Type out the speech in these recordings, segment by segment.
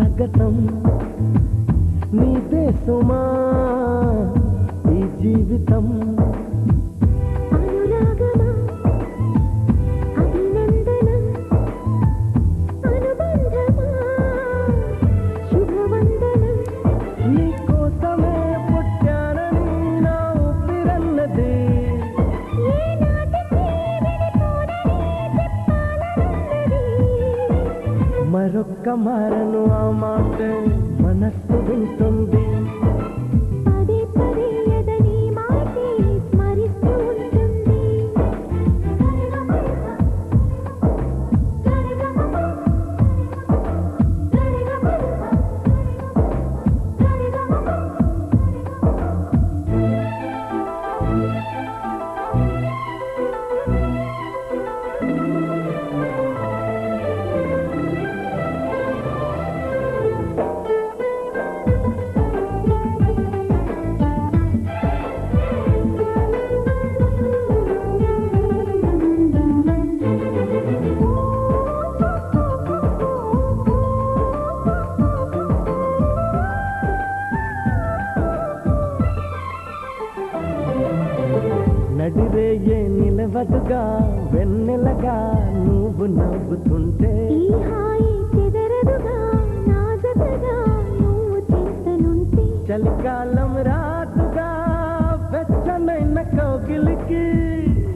సుస్వాగతం నీదే సుమా ఈ జీవితం అనురాగమా అభినందనం అనుబంధమా శుభవందనం నీకోసమే పుట్టానని నా ఊపిరన్నది ఏనాటికి విడిపోనని చెప్పాలన్నది మరొక్క మారను ఆ మాట మనస్సు వింటుంది పదే పదే ఎదని మాటే స్మరిస్తూ ఉంటుంది నడిరేయే నిలవదుగా వెన్నెలగా నువ్వు నవ్వుతుంటే ఈ హాయి చెదరదుగా నా జతగా నువ్వు చింతనుంటే చలికాలం రాదుగా వెచ్చనైన కౌగిలికి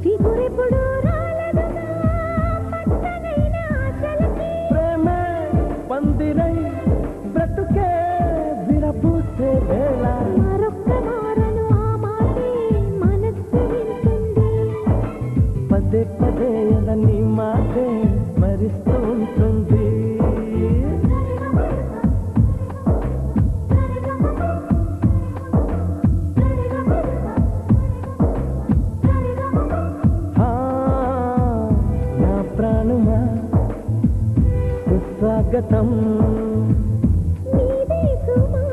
చిగురెప్పుడు రాలదుగా పచ్చనైన ఆశలకి ప్రేమే పందిరై బ్రతుకే విరబూసే వేళ మరొక్క మారను ఆ మాటే మనస్సు వింటుంది పదే పదే నీ మాటే స్మరిస్తూ ఉంటుంది ఆ, నా ప్రాణమా సుస్వాగతం నీదే సుమా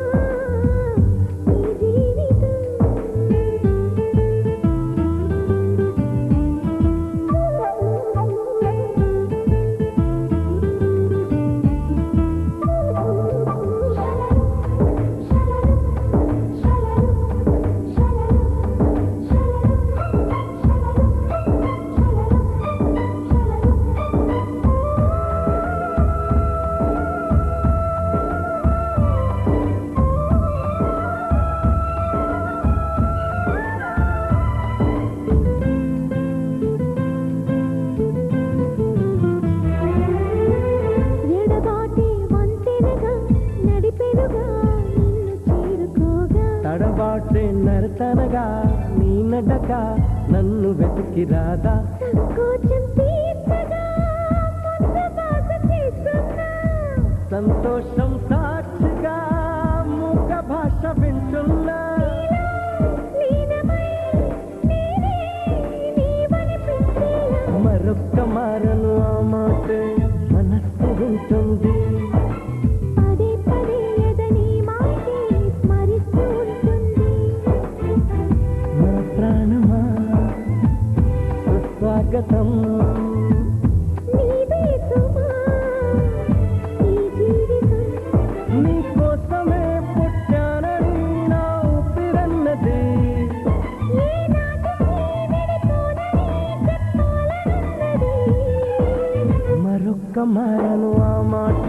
ఈ జీవితం ఎడబాటి వంతెనగా నడిపెనుగా నిన్ను చేరుకోగా తడబాటే నరతనగా నీ నడక నన్ను వెతికి రాదా సంకోచం తీర్చగా మందభాష చేస్తున్నా సంతోషం సాక్షిగా మూక భాష వింటున్నా లీనమై నేనే నీవనిపించేలా మరొక్క మారను ఆ మాట మనస్సు వింటుంది పదే పదే ఎదని మాటే స్మరిస్తూ ఉంటుంది నా ప్రాణమా సుస్వాగతం నీదే సుమా ఈ జీవితం నీకోసమే పుట్టానని నా ఊపిరన్నది ఏనాటికి విడిపోనని చెప్పాలన్నది మరొక్క మారను ఆ మాట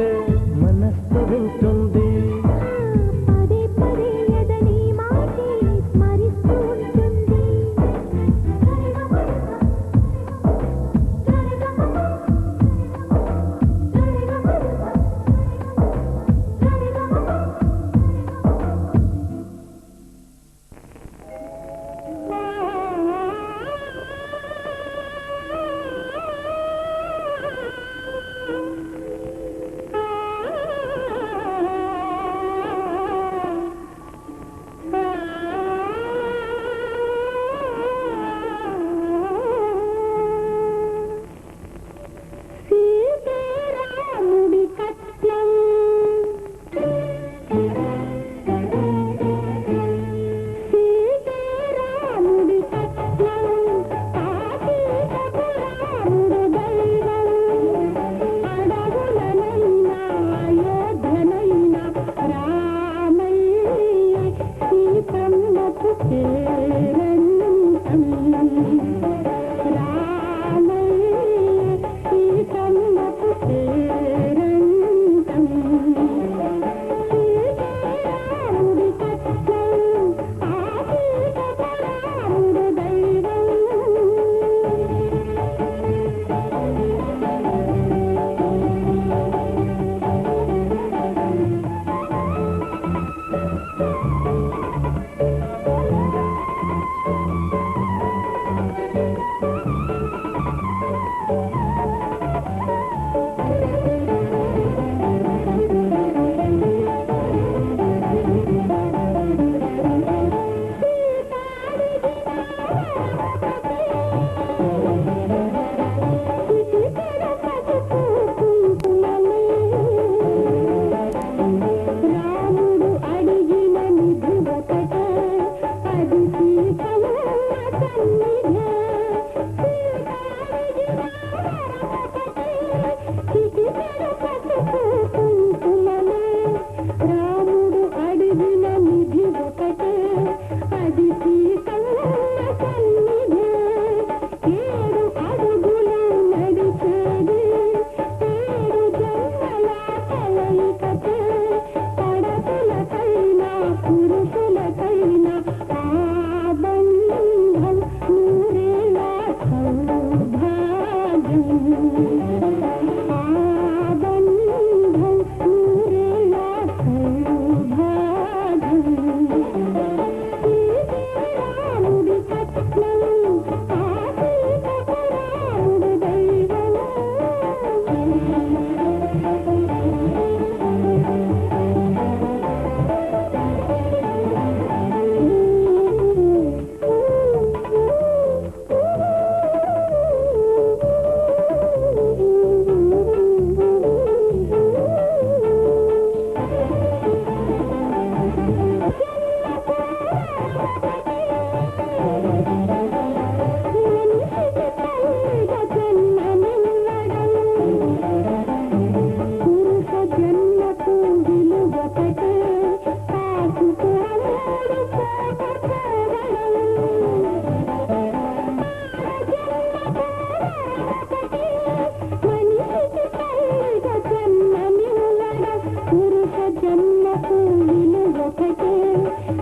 జన్మకు విలువొకటే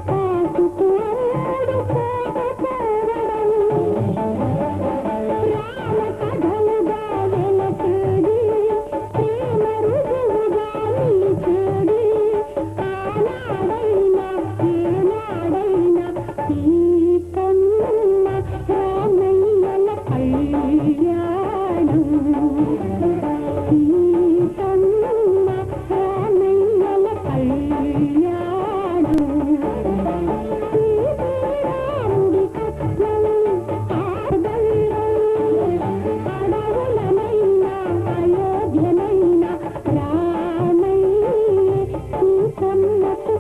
కాసుకు అన్నాడు కాటకారడం రామ కథలుగా వెలసేది ప్రేమ రుజువుగా నిలిచేది ఆనాడైనా ఏనాడైనా సీతమ్మ రామయ్యల కళ్యాణం సీతమ్మ రామయ్యల కళ్యాణం సీతారాముడి కట్నం అడవులనైనా అయోధ్యనైనా రామయ్య సీతమ్మకు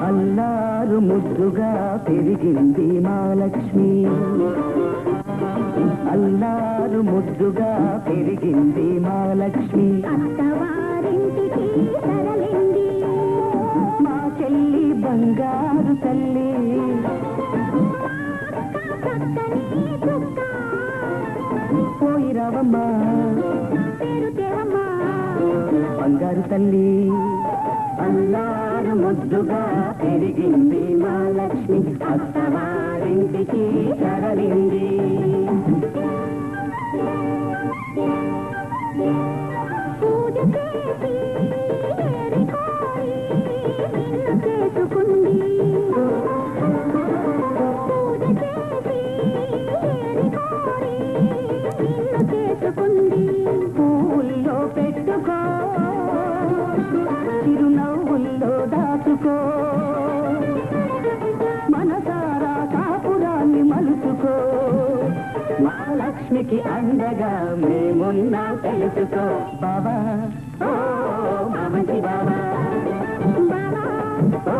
అల్లారు ముద్దుగా పెరిగింది మహాలక్ష్మి అల్లారు ముద్దుగా పెరిగింది మహాలక్ష్మి అత్తవారింటికి తరలింది మా చెల్లి బంగారు తల్లి చక్కని చుక్క పోయి రావమ్మా పేరు తెరమ్మా బంగారు తల్లి అల్లారు ముద్దుగా పెరిగింది మహాలక్ష్మి అత్తవారింటికి తరలింది పూజ చేసి ఏరి కోరి నిన్ను చేసుకుంది పూజ చేసి ఏరి కోరి నిన్ను చేసుకుంది పువ్వుల్లో పెట్టుకో చిరునవ్వుల్లో దాచుకో మనసారా కాపురాన్ని మలుచుకో మహాలక్ష్మికి అండగా మేమున్నా తెలుసుకో బాబా ఓ మా మంచి బాబా ఓ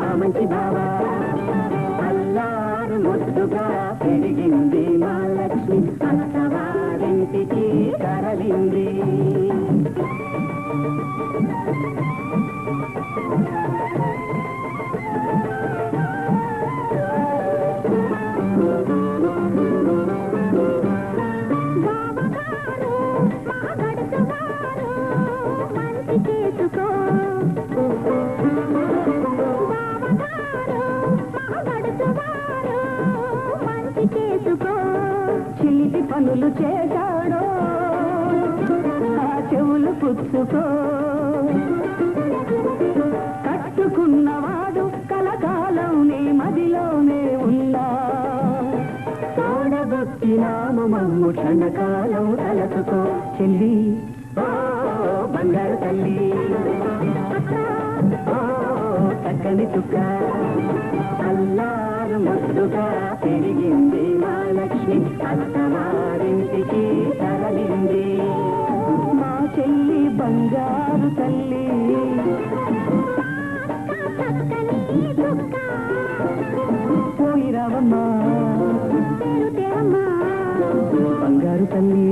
మా మంచి బాబా అల్లారు ముద్దుగా పెరిగింది మహాలక్ష్మి అత్తవారింటికి తరలింది బావగారు మహగడుచువారు మంచి చేసుకో బావగారు మహగడుచువారు మంచి చేసుకో చిలిపి పనులు చేశాడో ఆ చెవులు పుచ్చుకో కట్టుకున్నవాడు కలకాలం నీ మదిలోనే ఉన్నా తోడబుట్టినాము మమ్ము క్షణకాలం తలచుకో చెల్లి ఓ బంగారు తల్లి ఓ చక్కని చుక్క అల్లారు ముద్దుగా పెరిగింది మహాలక్ష్మి అత్తవారింటికి తరలింది మా చెల్లి బంగారు తల్లి చక్కని చుక్క పోయి రావమ్మా పేరు తెరమ్మా బంగారు తల్లి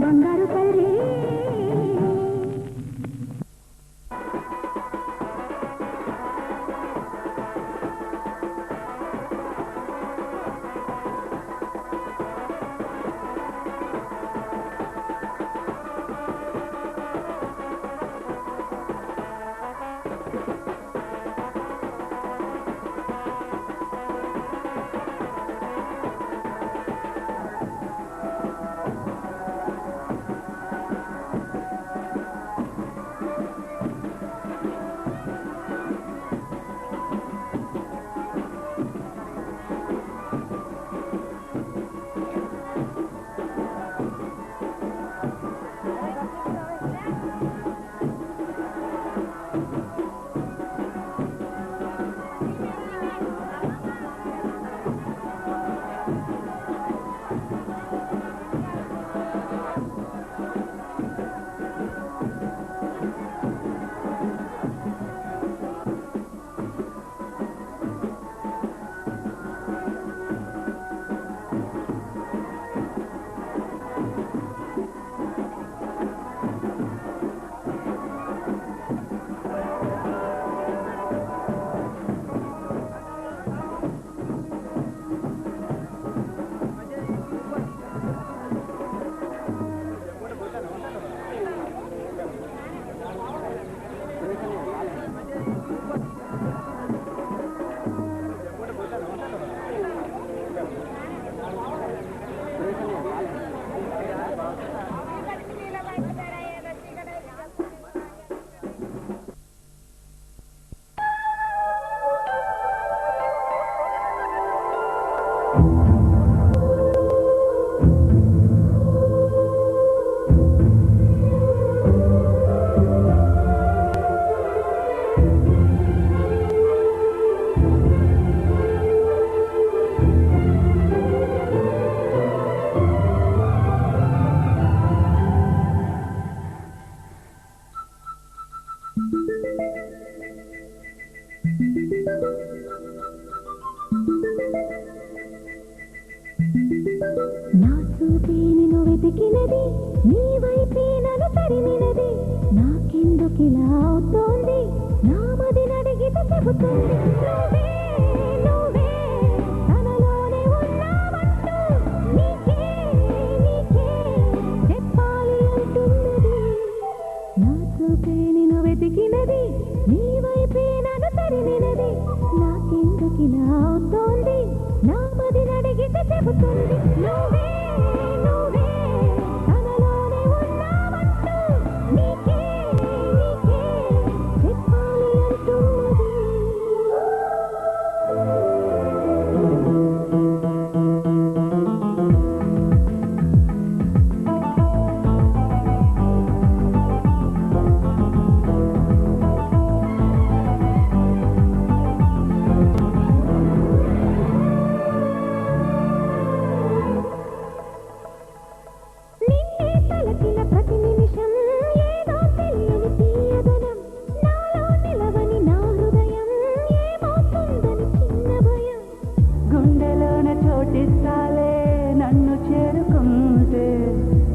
బంగారు తల్లి నీ వైపే నన్ను తరిమినది నాకెందుకిలా అవుతోంది నా మది నడిగితే చెబుతుంది నువ్వే నువ్వే తనలోనే ఉన్నావంటూ నీకే నీకే చెప్పాలి అంటున్నది నా చూపే నిన్ను వెతికినది నీ వైపే నన్ను తరిమినది నాకెందుకిలా అవుతోంది నా మది నడిగితే చెబుతుంది నువ్వే నువ్వే తనలోనే ఉన్నావంటూ నీకే నీకే చెప్పాలి అంటున్నది నిన్నే తలచిన ప్రతి నిమిషం ఏదో తెలియని తీయదనం నాలో నిలవని నా హృదయం ఏమవుతుందని చిన్న భయం గుండెలోన చోటిస్తాలే నన్ను చేరుకుంటే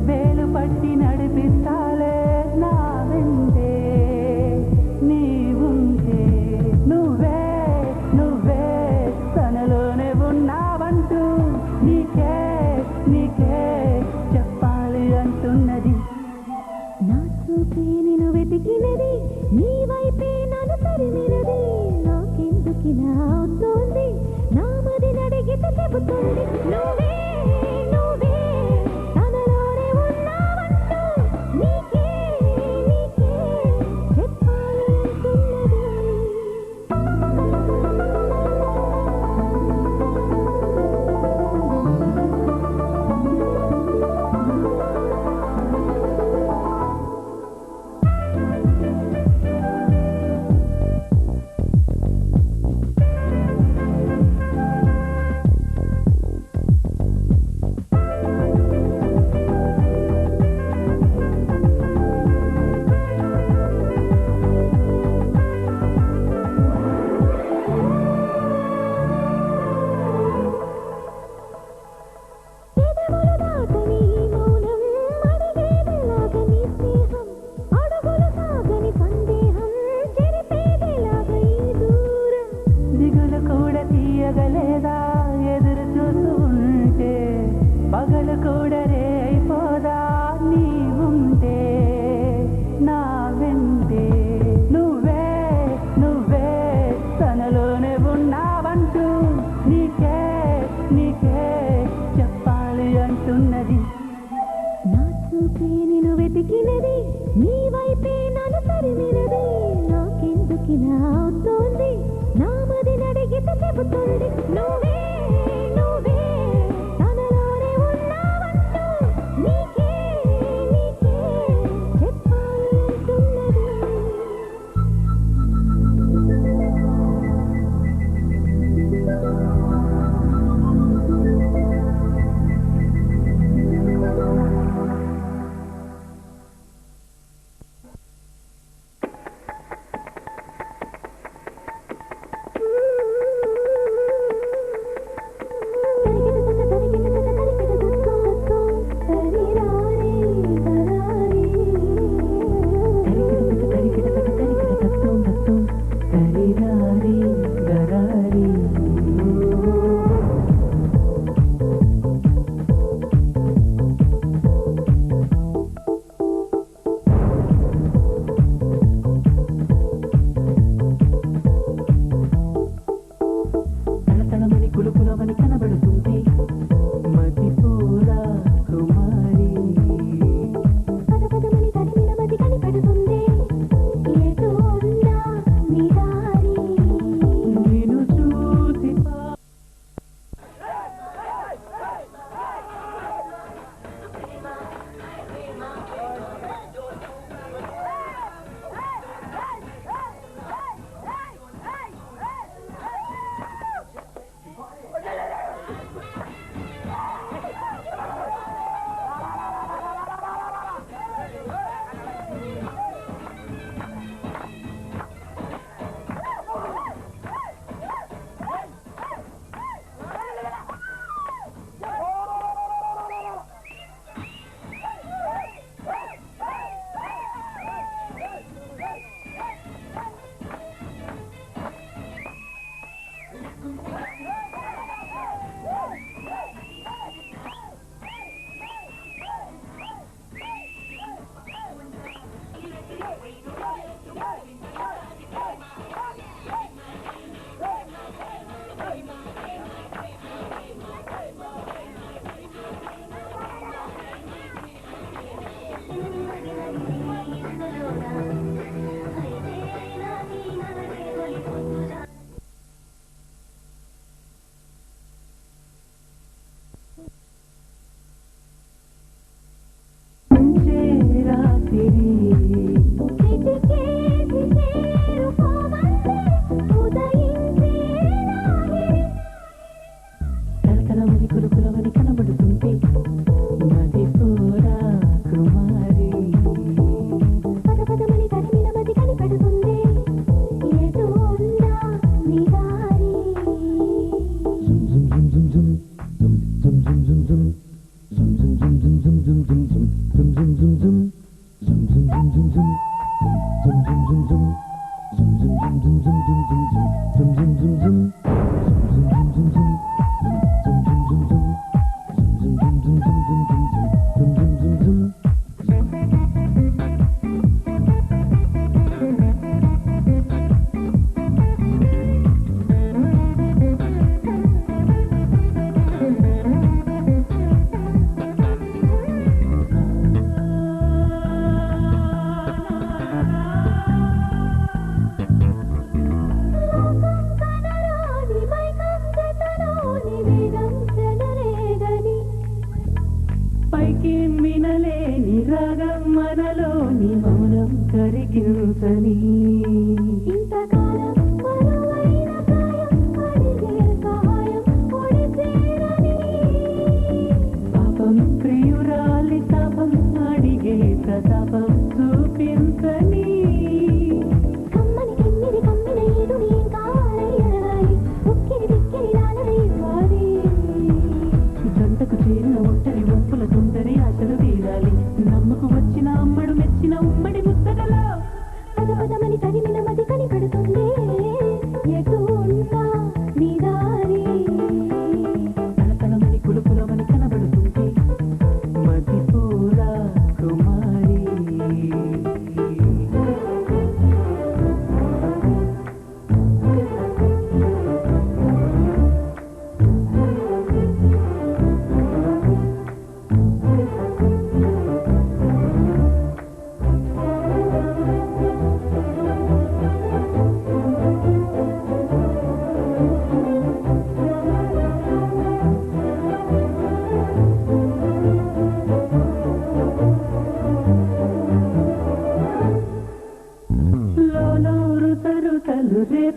వేలు పట్టి నడిపిస్తాలే నా వెంటే నీవుంటే నువ్వే నువ్వే తనలోనే ఉన్నావంటూ నీకే నీకే చెప్పాలి అంటున్నది నా చూపే నిన్ను వెతికినది నీ వైపే నన్ను తరిమినది నాకెందుకిలా అవుతోంది నా మది నడిగితే చెబుతుంది నువ్వే నువ్వే తనలోనే ఉన్నావంటూ నీకే నీకే చెప్పాలి అంటున్నది పెదవులు దాటని మౌనం అడిగేదెలాగా నీ స్నేహం అడుగులు సాగని సందేహం చెరిపేదెలాగా ఈ దూరం దిగులు కూడా తీయగలేదా ఎదురు చూస్తూ ఉంటే పగలు కూడా రే అయిపోదా నీవుంటే నా వెంటే నువ్వే నువ్వే తనలోనే ఉన్నావంటూ నీకే నీకే చెప్పాలి అంటున్నది నా చూపే నిన్ను వెతికినది నీ వైపే నన్ను తరిమినది నాకెందుకిలా అవుతోంది నా మది నడిగితే చెబుతుంది నువ్వే నువ్వే తనలోనే ఉన్నావంటూ నీకే నీకే చెప్పాలి అంటున్నది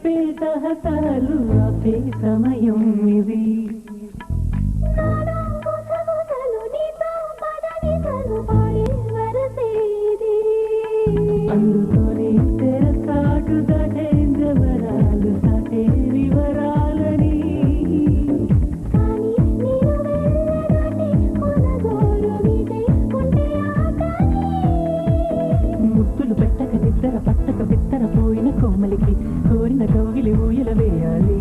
రేపే తహతాలు ఆపే సమయం ఇది అందుతోనే తెరసాటు దటే జవరాలు సాటే వివరాలని ముద్దులు పెట్టక నిద్ర పట్టక బిత్తర పోయిన కోమలికి కోరిన కౌగిలి ఊయల వేయాలి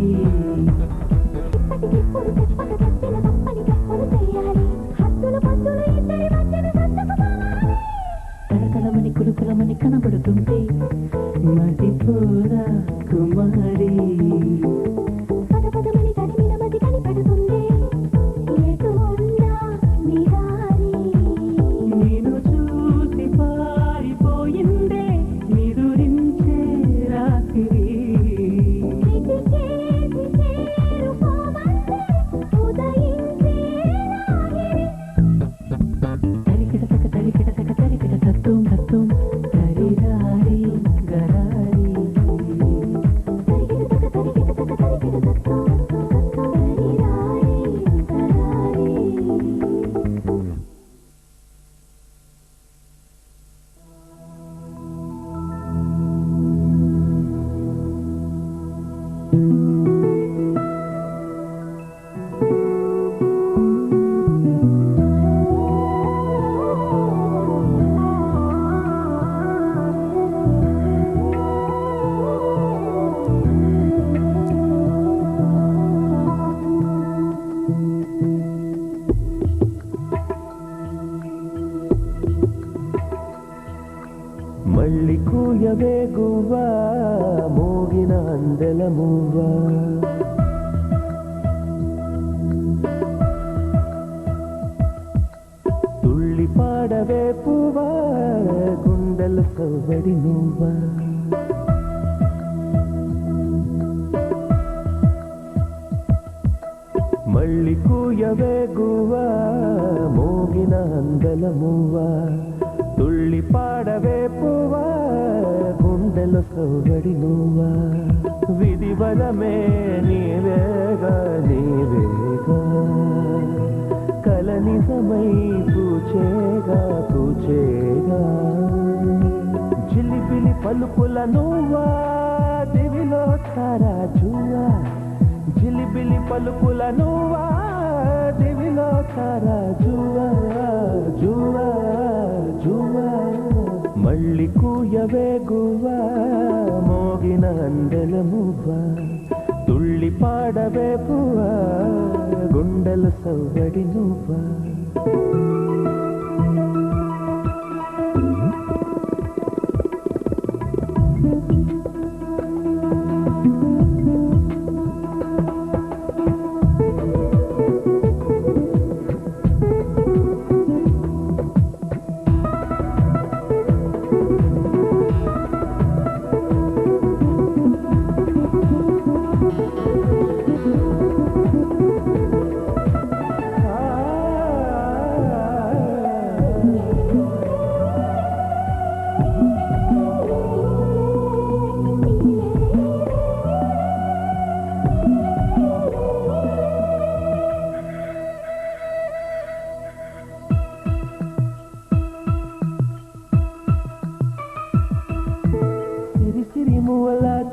కరకలమని కులుకులమని కనబడుతుంటే మదిపోరా కుమారి నేను చూసి పారిపోయిందే నిదురించే రాత్రి తరికిడతక తరికిడతక తరికిడ తత్వం తత్వం తరిరారి గరారి మళ్ళీ కూయవే గువ్వా మోగిన అందెల మువ్వా తుళ్ళి పాడవే పువ్వా గుండెల సవ్వడి నువ్వా మళ్ళీ కూయవే గువ్వా మోగిన అందెల మువ్వా తుళ్ళి పాడవే పువ్వా గుండెల సవ్వడి నువ్వా విధి వలమే నీవేగా నీవేగా కల నిజమై పూచేగా పూచేగా జిలిబిలి పలుకుల నువ్వా దివిలో తారా జువా జిలిబిలి పలుకుల నువ్వా దివిలో తారా జువా జువా జువా మళ్ళీ కూయవే గువ్వా మోగిన అందెల మువ్వా తుళ్ళి పాడవే పువ్వా గుండెల సవ్వడి నువ్వా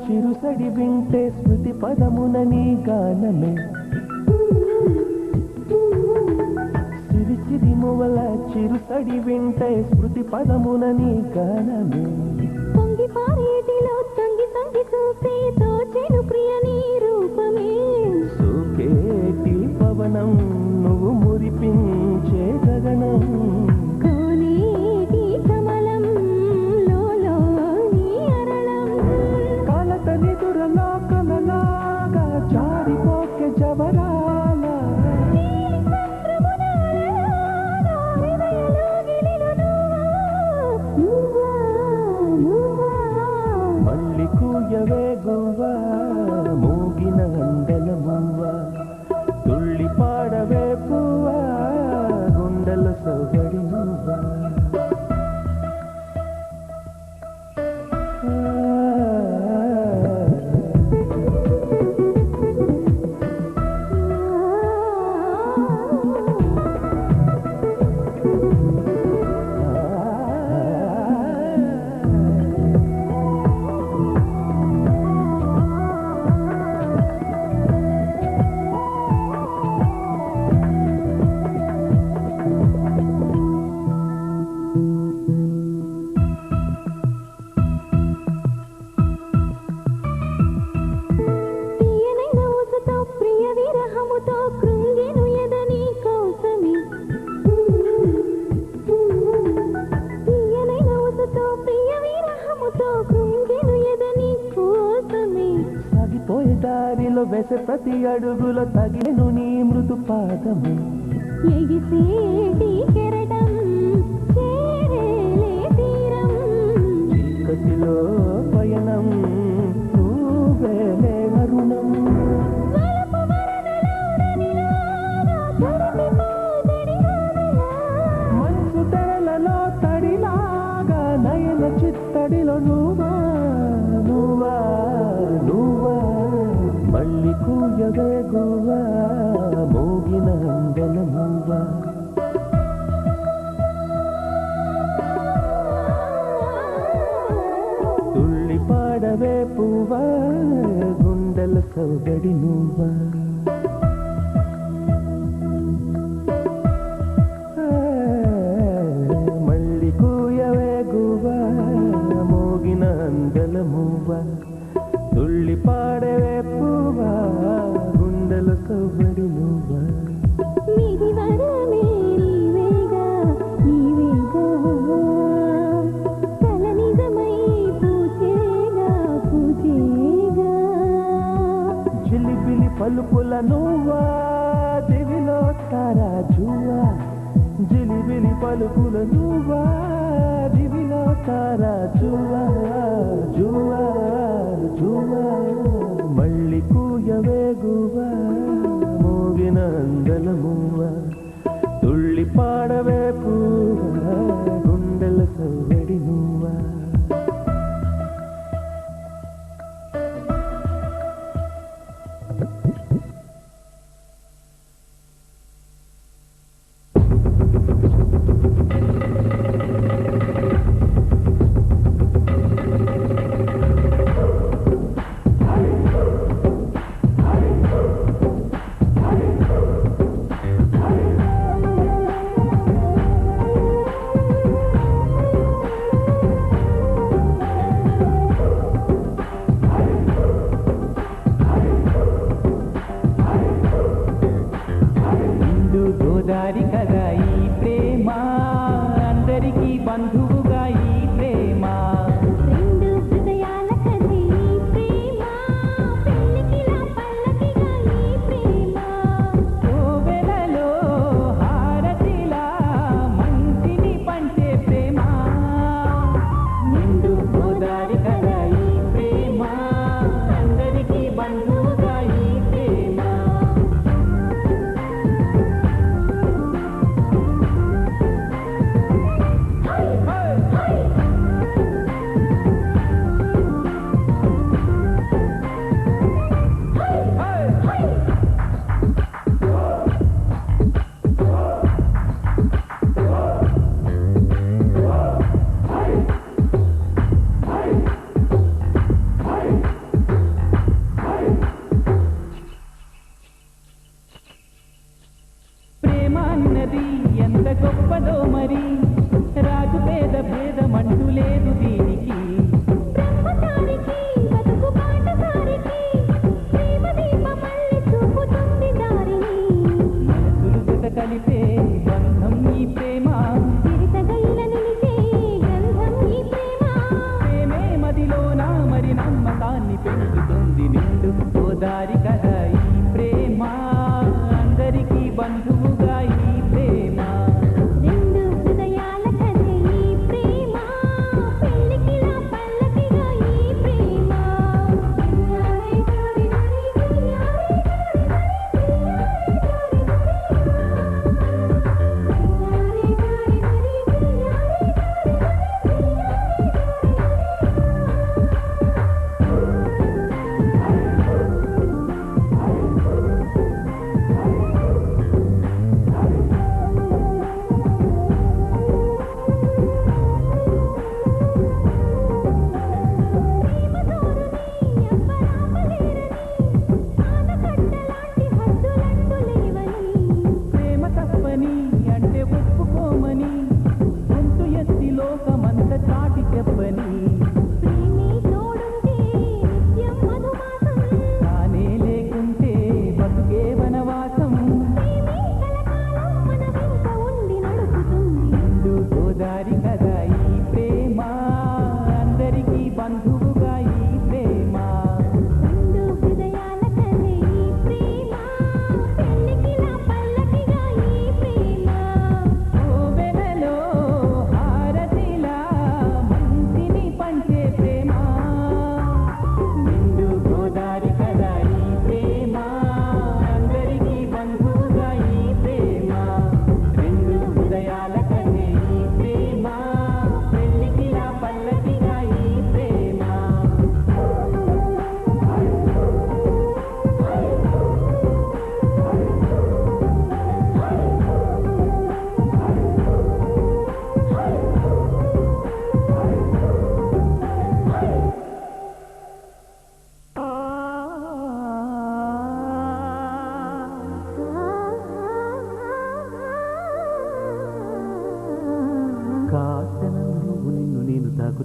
చిరుసడి వింటే స్మృతి పదమున నీ గానమే సిరిసిరి మువల చిరుసడి వింటే స్మృతి పదమున నీ గానమే పొంగి పారేటిలో తంగి తంగి చూపే తోచెను ప్రియ నీ రూపమే సుకేటి పవనం నువ్వు మురిపించే గగనం మళ్ళీ కూయవే గువ్వా పోయే దారిలో వేసే ప్రతి అడుగులో తగిలేను నీ మృదు పాదము ఎగిసేటి కెరటం చేరేలే తీరం చీకటిలో పయనం నువ్వేలే అరుణం వలపు వరదలో నదిలాగా తడిపిపోతడి రావిలా మనసు తెరలలో తడిలాగా నయన చిత్తడిలో నువ్వా నువ్వా నువ్వా మళ్ళీ కూయవే గువ్వా మోగిన అందల నువ్వా తుళ్ళి పాడవే పువ్వా గుండెల సౌదడి నువ్వా మళ్ళీ కూయవే గువ్వా మోగిన అందల మువ్వా తుళ్ళి పాడవే పువ్వా గుండెల సౌదడి నువ్వా నీది వరమే నీవేగా నీవేగా కల నిజమై పూచేగా పూచేగా చిలిపిలి పలుపుల నువ్వా దివిలో తారా జువ్వా జిలిబిలి పలుపుల నువ్వా దివిలో తారా జువ్వా జువ్వా జువ్వా మళ్ళీ కూయవే గువ్వా మోగిన అందల మువ్వా తుళ్ళి పాడవే పువ్వా గుండెల సవ్వడి నువ్వా నిండు గోదారి కదా ఈ ప్రేమ అందరికీ బంధువుగా ఈ ప్రేమ రెండు హృదయాల కథే ఈ ప్రేమ పెళ్ళికిలా పల్లకిగా ఈ ప్రేమ కోవెలలో హారతిలా మంచిని పంచే ప్రేమ నిండు గోదారి కదా ఈ ప్రేమ అందరికీ బంధువుగా ఈ ప్రేమ ప్రేమ అన్నది ఎంత గొప్పదో మరి రాజు పేద భేదమంటూ లేదు దీనికి బ్రహ్మచారికి బతుకు బాటసారికి ప్రేమ దీపమల్లి చూపుతుంది దారిని మనసులు జత కలిపే బంధం ఈ ప్రేమ చిరుతగల్ల నిలిచే గంధం ఈ ప్రేమ ప్రేమే మదిలోన మరి నమ్మకాన్ని పెంచుతుంది నిండు గోదారి కదా ఈ ప్రేమ అందరికీ బంధువుగా ఈ ప్రేమ రెండు హృదయాల కథే ఈ ప్రేమ పెళ్ళికిలా పల్లకిగా ఈ ప్రేమ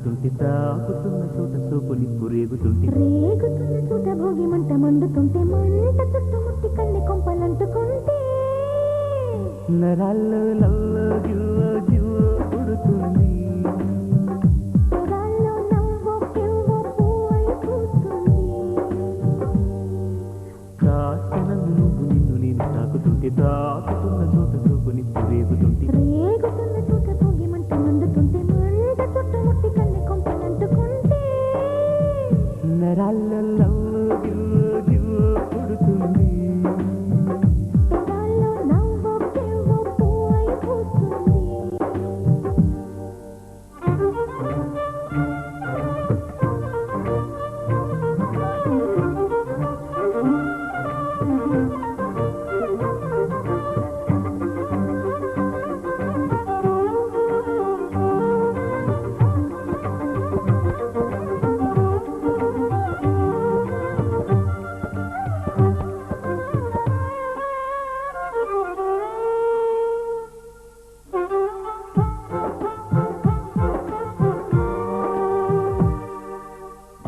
తాకుతుంటే తాకుతున్న చోట సోపుని రేగుతుంటే రేగుతున్న చోట భోగి మంట మండుతుంటే మంట చుట్టుముట్టి కన్నె కొంపలంటుకుంటే నరాల్లో లవ్లో జివ్వో జివ్వో పుడుతుంది పొగాల్లో నవ్వో కెవ్వో పువ్వై పూస్తుంది కాస్తనందు నువ్వు నిన్ను నేను తాకుతుంటే తాకుతున్న చోట సోపుని రేగుతుంటే రేగుతున్న చోట భోగి మంట మండుతుంటే మంట చుట్టుముట్టి కన్నె కొంపలంటుకుంటే నరాల్లో లవ్లో జివ్వో జివ్వో పుడుతుంది పొగాల్లో నవ్వో కెవ్వో పువ్వై పూస్తుంది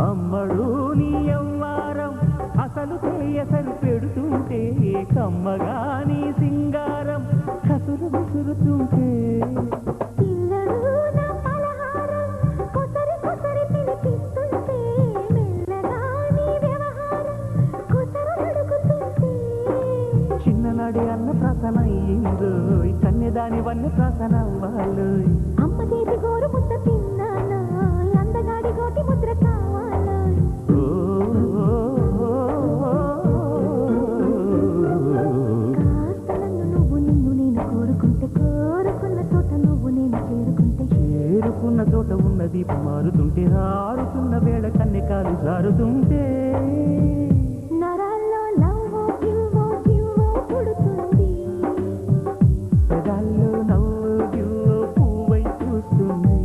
అమ్మడు నీ అవ్వారం అసలు ఎసరు పెడుతుంటే కమ్మగా నీ సింగారం కసురు విసురుతుంటే పిల్లలు నా పలహారం కొసరి కొసరి తినిపిస్తుంటే మెల్లగా నీ వ్యవహారం కొసరు అడుగుతుంటే చిన్ననాడి అన్న ప్రసన అయ్యిందో కన్యదాని వన్య ప్రసన అవ్వాలి అమ్మ చేతి గోరు ముద్ద తిన్నానా అందగాడి గోటి ముద్ర కావాలా కాస్త నన్ను నువ్వు నిన్ను నేను కోరుకుంటే కోరుకున్న చోట నువ్వు నేను చేరుకుంటే చేరుకున్న చోట ఉన్న దీపం మారుతుంటే ఆరుతున్న వేళ కన్నెకాలు జారుతుంటే నరాల్లో లవ్వో గివ్వో గివ్వో పుడుతుంది పెదాల్లో నవ్వు గివ్వు పువ్వై పూస్తుంది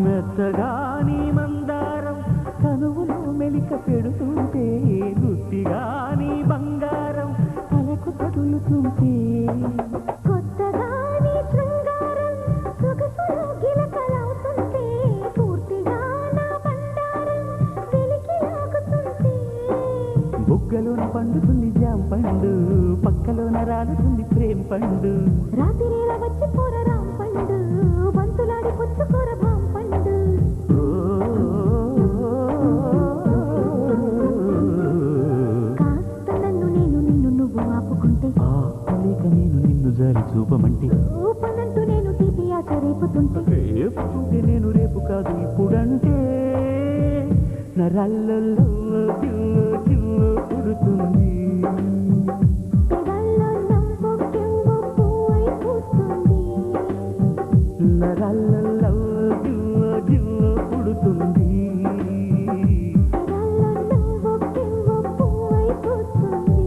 మెత్తగాని మందారం కనువులో మెలిక పెడుతుంటే గుత్తిగాని బంగారం తలకు తగులుతుంటే కొత్తగా నీ శృంగారం సొగసులో గిలకలవుతుంటే పూర్తిగా నా బండారం వెలికి లాగుతుంటే బుగ్గలోన పండుతుంది జాం పండు పక్కలోన రాలుతుంది ప్రేమ పండు రాత్రిలా వచ్చి పోర రాం పండు బంతులాడి పుచ్చుకోర భాం పండు కాస్త నన్ను నేను నిన్ను నువ్వు ఆపుకుంటే లేక నేను నిన్ను జారి చూపమంటే ఊపనంటూ నేను తీపి ఆశ రేపుతుంటే రేపుతుంటే నేను రేపు కాదు ఇప్పుడంటే నరాల్లో పుడుతుంది పెదాల్లో నవ్వు కెవ్వు పువ్వై పూస్తుంది నరాల్లో పుడుతుంది పెదాల్లో నవ్వు కెవ్వు పువ్వై పూస్తుంది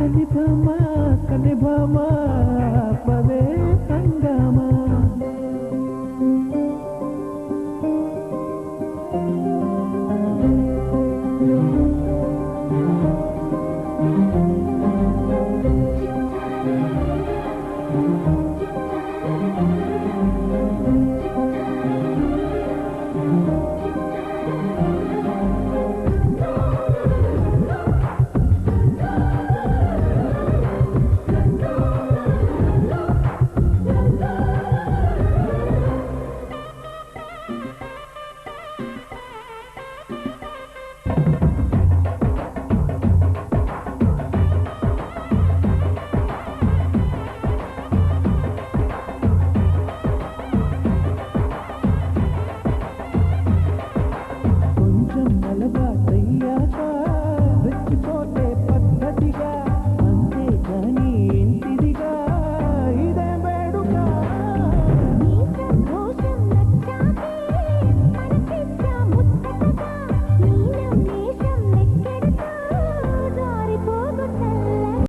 కని భామ